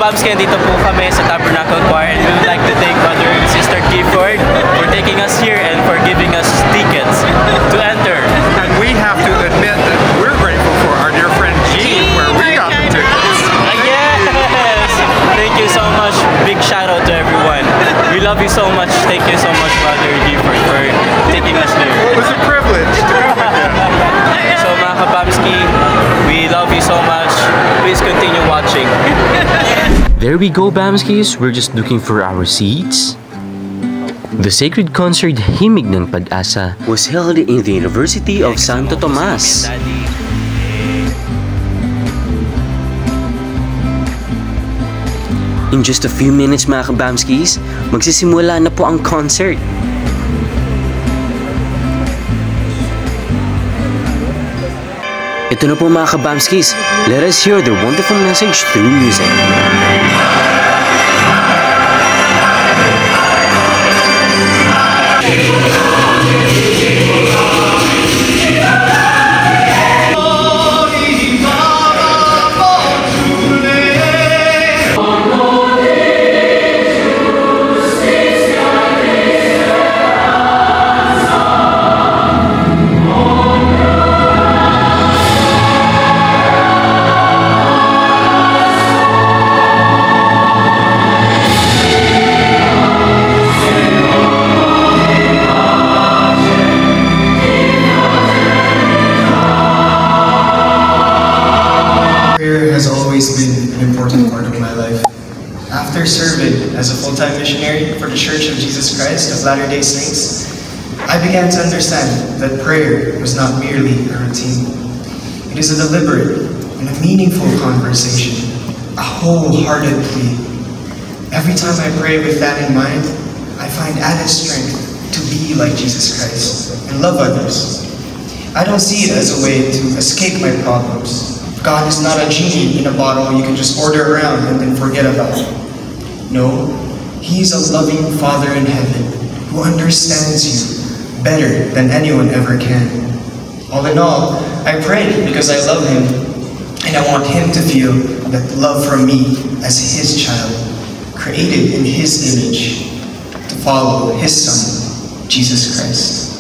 Kabamski, dito po kami sa Tabernacle Choir, and we would like to thank Brother and Sister Gifford for taking us here and for giving us tickets to enter. And we have to admit that we're grateful for our dear friend Jean, where we got the tickets. Yes! Thank you so much. Big shout out to everyone. We love you so much. Thank you so much, Brother Gifford, for taking us there. It was a privilege to come again. So mga Kabamski, we love you so much. Please continue watching. There we go, Bamskis. We're just looking for our seats. The Sacred Concert Himig ng Pag-asa was held in the University of Santo Tomas. In just a few minutes, mga Kabamskis, magsisimula na po ang concert. Ito na po mga Kabamskis, let us hear the wonderful message through music. Has always been an important part of my life. After serving as a full-time missionary for the Church of Jesus Christ of Latter-day Saints, I began to understand that prayer was not merely a routine. It is a deliberate and a meaningful conversation, a wholehearted plea. Every time I pray with that in mind, I find added strength to be like Jesus Christ and love others. I don't see it as a way to escape my problems. God is not a genie in a bottle you can just order around and then forget about. No, He's a loving Father in heaven who understands you better than anyone ever can. All in all, I pray because I love Him and I want Him to feel that love from me as His child, created in His image, to follow His Son, Jesus Christ.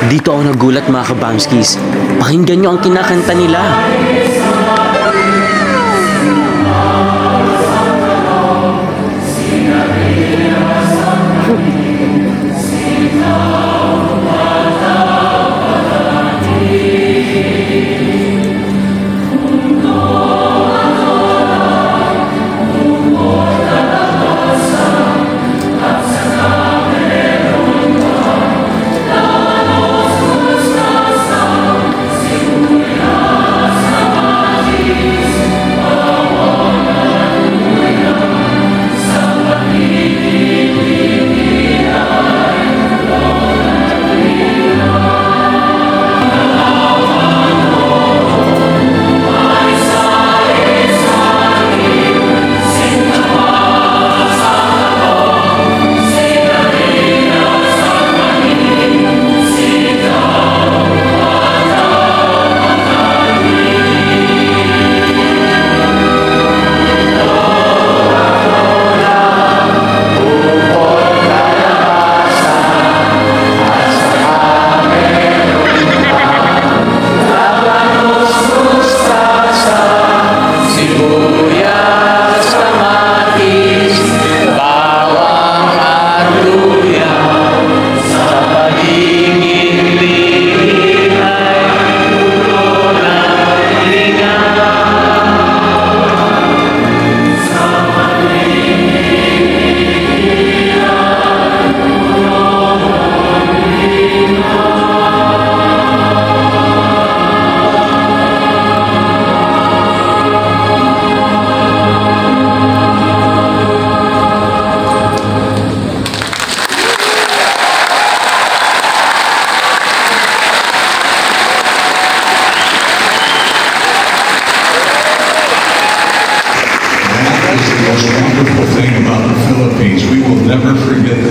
Dito ako nagulat mga Kabamskis. Pakinggan nyo ang kinakanta nila.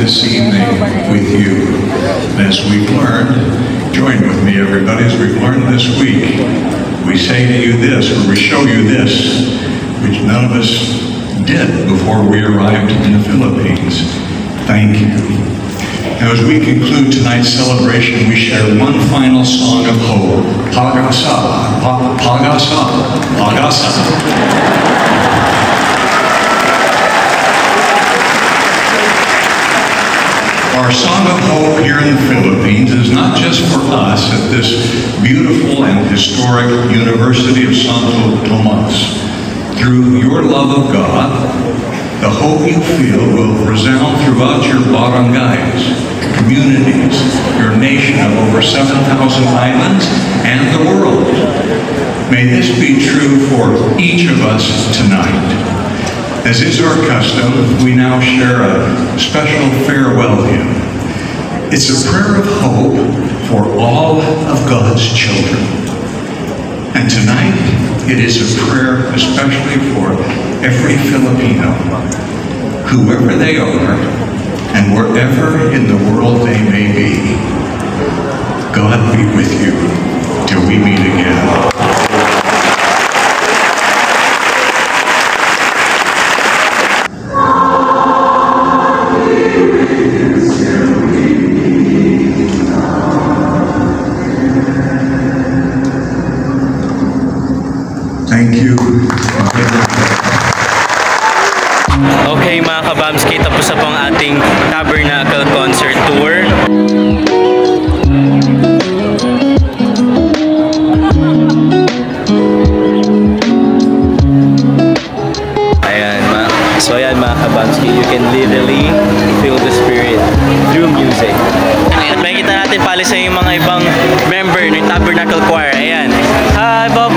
this evening with you. As we've learned, join with me everybody, as we've learned this week, we say to you this, or we show you this, which none of us did before we arrived in the Philippines. Thank you. Now, as we conclude tonight's celebration, we share one final song of hope. Pag-asa, Pag-asa, Pag-asa. Our song of hope here in the Philippines is not just for us at this beautiful and historic University of Santo Tomas. Through your love of God, the hope you feel will resound throughout your barangays, communities, your nation of over 7,000 islands, and the world. May this be true for each of us tonight. As is our custom, we now share a special farewell hymn. It's a prayer of hope for all of God's children. And tonight, it is a prayer especially for every Filipino, whoever they are, and wherever in the world they may be. God be with you till we meet again. Thank you. Okay mga kabamski, tapos na po ang ating Tabernacle Concert Tour. Ayan mga kabamski, you can literally feel the spirit through music. At makikita natin pala sa yung mga ibang member ng Tabernacle Choir. Ayan. Hi Bob!